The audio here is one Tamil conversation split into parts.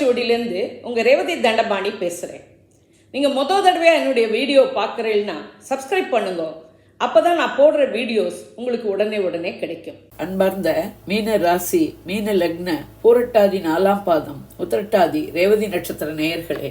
ஓலைச்சுவடியிலேருந்து உங்கள் ரேவதி தண்டபாணி பேசுகிறேன். நீங்கள் தடவையாக என்னுடைய வீடியோ பார்க்குறீங்கன்னா சப்ஸ்கிரைப் பண்ணுங்க. அப்போ தான் நான் போடுற வீடியோஸ் உங்களுக்கு உடனே கிடைக்கும். அன்பார்ந்த மீன ராசி, மீன லக்ன, பூரட்டாதி 4ஆம் பாதம், உத்திரட்டாதி, ரேவதி நட்சத்திர நேயர்களே,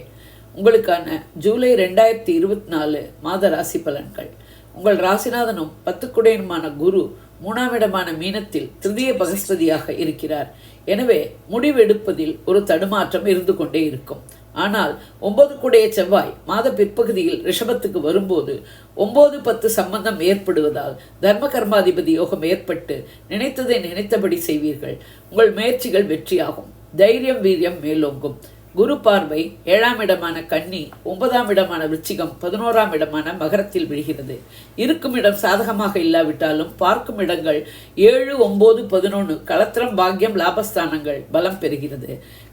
உங்களுக்கான ஜூலை 2024 மாத ராசி பலன்கள். உங்கள் ராசிநாதனும் 10 குடையனுமான குரு 3ஆம் இடமான மீனத்தில் திருதிய பகஸ்பதியாக இருக்கிறார். எனவே முடிவெடுப்பதில் ஒரு தடுமாற்றம் இருந்து கொண்டே இருக்கும். ஆனால் 9 குடைய செவ்வாய் மாத பிற்பகுதியில் ரிஷபத்துக்கு வரும்போது 9-10 சம்பந்தம் ஏற்படுவதால் தர்ம கர்மாதிபதி யோகம் ஏற்பட்டு நினைத்ததை நினைத்தபடி செய்வீர்கள். உங்கள் முயற்சிகள் வெற்றியாகும். தைரியம் வீரியம் மேலோங்கும். குரு பார்வை 7ஆம் இடமான கன்னி, 9ஆம் இடமான விருச்சிகம், 11ஆம் இடமான மகரத்தில் விழுகிறது. இருக்கும் இடம் சாதகமாக இல்லாவிட்டாலும் பார்க்கும் இடங்கள் 7, 9, 11 களத்திரம், பாக்கியம், லாபஸ்தானங்கள் பலம் பெறுகிறது.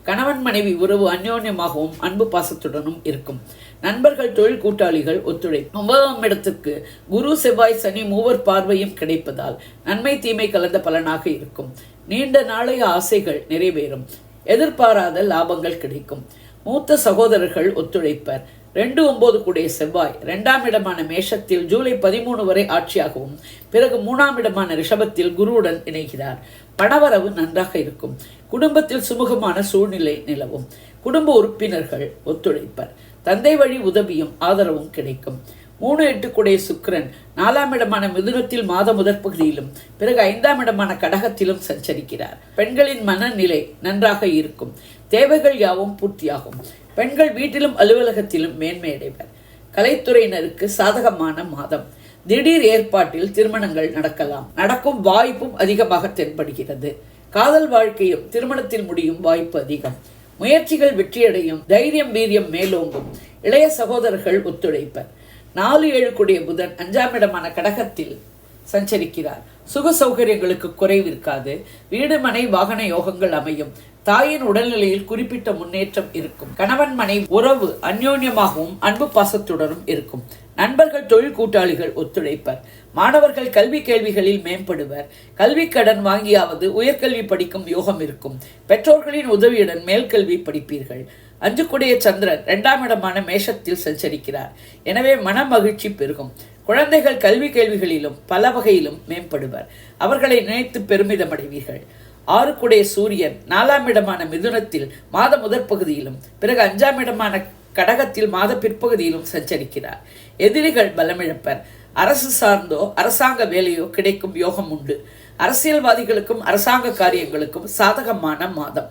கணவன் மனைவி உறவு அந்யோன்யமாகவும் அன்பு பாசத்துடனும் இருக்கும். நண்பர்கள், தொழில் கூட்டாளிகள் ஒத்துழைப்பு. 9ஆம் இடத்துக்கு குரு, செவ்வாய், சனி மூவர் பார்வையும் கிடைப்பதால் நன்மை தீமை கலந்த பலனாக இருக்கும். நீண்ட நாளைய ஆசைகள் நிறைவேறும். எதிர்பாராத லாபங்கள் கிடைக்கும். மூத்த சகோதரர்கள் ஒத்துழைப்பர். 2-9 கூடிய செவ்வாய் 2ஆம் இடமான மேஷத்தில் ஜூலை 13 வரை ஆட்சியாகவும் பிறகு 3ஆம் இடமான ரிஷபத்தில் குருவுடன் இணைகிறார். பணவரவு நன்றாக இருக்கும். குடும்பத்தில் சுமூகமான சூழ்நிலை நிலவும். குடும்ப உறுப்பினர்கள் ஒத்துழைப்பர். தந்தை வழி உதவியும் ஆதரவும் கிடைக்கும். 3-8 கூடிய சுக்கிரன் 4ஆம் இடமான மிதுனத்தில் மாத முதற் பகுதியிலும் பிறகு 5ஆம் இடமான கடகத்திலும் சஞ்சரிக்கிறார். பெண்களின் மனநிலை நன்றாக இருக்கும். தேவைகள் யாவும் பூர்த்தியாகும். பெண்கள் வீட்டிலும் அலுவலகத்திலும் மேன்மையடைவர். கலைத்துறையினருக்கு சாதகமான மாதம். திடீர் ஏற்பாட்டில் திருமணங்கள் நடக்கலாம். நடக்கும் வாய்ப்பும் அதிகமாக தென்படுகிறது. காதல் வாழ்க்கையும் திருமணத்தில் முடியும் வாய்ப்பு அதிகம். முயற்சிகள் வெற்றியடையும். தைரியம் வீரியம் மேலோங்கும். இளைய சகோதரர்கள் ஒத்துழைப்பர். 4-7 கூடிய புதன் 5ஆம் இடமான கடகத்தில் சஞ்சரிக்கிறார். சுக சௌகரியங்களுக்கு குறைவிருக்காது. வீடு மனை வாகன யோகங்கள் அமையும். தாயின் உடல்நிலையில் குறிப்பிட்ட முன்னேற்றம் இருக்கும். கணவன் மனைவி உறவு அந்யோன்யமாகவும் அன்பு பாசத்துடனும் இருக்கும். நண்பர்கள், தொழில் கூட்டாளிகள் ஒத்துழைப்பர். மாணவர்கள் கல்வி கேள்விகளில் மேம்படுவர். கல்வி கடன் வாங்கியாவது உயர்கல்வி படிக்கும் யோகம் இருக்கும். பெற்றோர்களின் உதவியுடன் மேல்கல்வி படிப்பீர்கள். 5 கூடிய சந்திரன் 2ஆம் இடமான மேஷத்தில் சஞ்சரிக்கிறார். எனவே மன மகிழ்ச்சி பெருகும். குழந்தைகள் கல்வி கேள்விகளிலும் பல வகையிலும் மேம்படுவர். அவர்களை நினைத்து பெருமிதம் அடைவீர்கள். 6 கூடிய சூரியன் 4ஆம் இடமான மிதுனத்தில் மாத முதற் பகுதியிலும் பிறகு 5ஆம் இடமான கடகத்தில் மாத பிற்பகுதியிலும் சஞ்சரிக்கிறார். எதிரிகள் பலமிழப்பர். அரசு சார்ந்தோ அரசாங்க வேலையோ கிடைக்கும் யோகம் உண்டு. அரசியல்வாதிகளுக்கும் அரசாங்க காரியங்களுக்கும் சாதகமான மாதம்.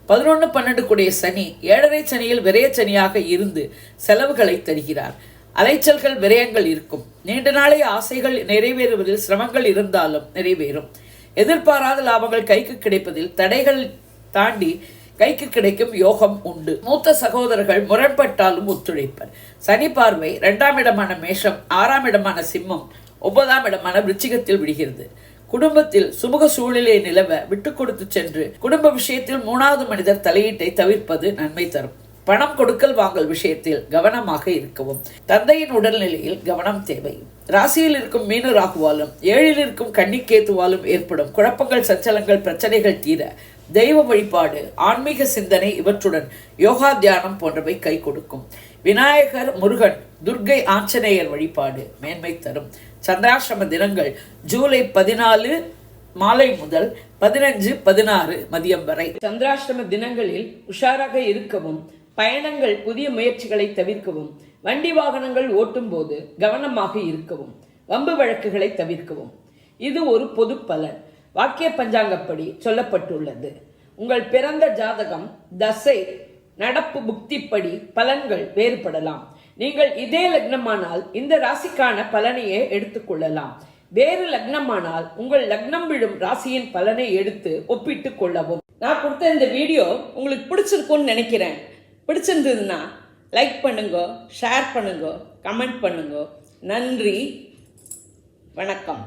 11-12 கூடிய சனி 7.5 சனியில் விரய சனியாக இருந்து செலவுகளை தருகிறார். அலைச்சல்கள், விரயங்கள் இருக்கும். நீண்ட நாளைய ஆசைகள் நிறைவேறுவதில் சிரமங்கள் இருந்தாலும் நிறைவேறும். எதிர்பாராத லாபங்கள் கைக்கு கிடைப்பதில் தடைகள் தாண்டி கைக்கு கிடைக்கும் யோகம் உண்டு. மூத்த சகோதரர்கள் முரண்பட்டாலும் ஒத்துழைப்பர். சனி பார்வை 2ஆம் இடமான மேஷம், 6ஆம் இடமான சிம்மம், 9ஆம் இடமான விருச்சிகத்தில் விடுகிறது. குடும்பத்தில் சுமூக சூழ்நிலை நிலவ விட்டு கொடுத்து சென்று குடும்ப விஷயத்தில் 3வது மனிதர் தலையீட்டை தவிர்ப்பது நன்மை தரும். பணம் கொடுக்கல் வாங்கல் விஷயத்தில் கவனமாக இருக்கவும். தந்தையின் உடல்நிலையில் கவனம் தேவை. ராசியில் இருக்கும் மீன ராகுவாலும் 7இல் இருக்கும் கன்னிக்கேத்துவாலும் ஏற்படும் குழப்பங்கள், சஞ்சலங்கள், பிரச்சனைகள் தீர தெய்வ வழிபாடு, ஆன்மீக சிந்தனை இவற்றுடன் யோகா, தியானம் போன்றவை கை கொடுக்கும். விநாயகர், முருகன், துர்க்கை, ஆஞ்சநேயர் வழிபாடு மேன்மை தரும். சந்திராசிரம தினங்கள் ஜூலை 14 மாலை முதல் 15-16 மதியம் வரை. சந்திராசிரம தினங்களில் உஷாராக இருக்கவும், பயணங்கள், புதிய முயற்சிகளை தவிர்க்கவும், வண்டி வாகனங்கள் ஓட்டும் போது கவனமாக இருக்கவும், வம்பு வழக்குகளை தவிர்க்கவும். இது ஒரு பொது பலன். வாக்கிய பஞ்சாங்கப்படி சொல்லப்பட்டுள்ளது. உங்கள் பிறந்த ஜாதகம், தசை, நடப்பு புக்திப்படி பலன்கள் வேறுபடலாம். நீங்கள் இதே லக்னமானால் இந்த ராசிக்கான பலனையே எடுத்துக்கொள்ளலாம். வேறு லக்னமானால் உங்கள் லக்னம் விழும் ராசியின் பலனை எடுத்து ஒப்பிட்டு கொள்ளவும். நான் கொடுத்த இந்த வீடியோ உங்களுக்கு பிடிச்சிருக்கும்னு நினைக்கிறேன். பிடிச்சிருந்ததுன்னா லைக் பண்ணுங்க, ஷேர் பண்ணுங்க, கமெண்ட் பண்ணுங்க. நன்றி, வணக்கம்.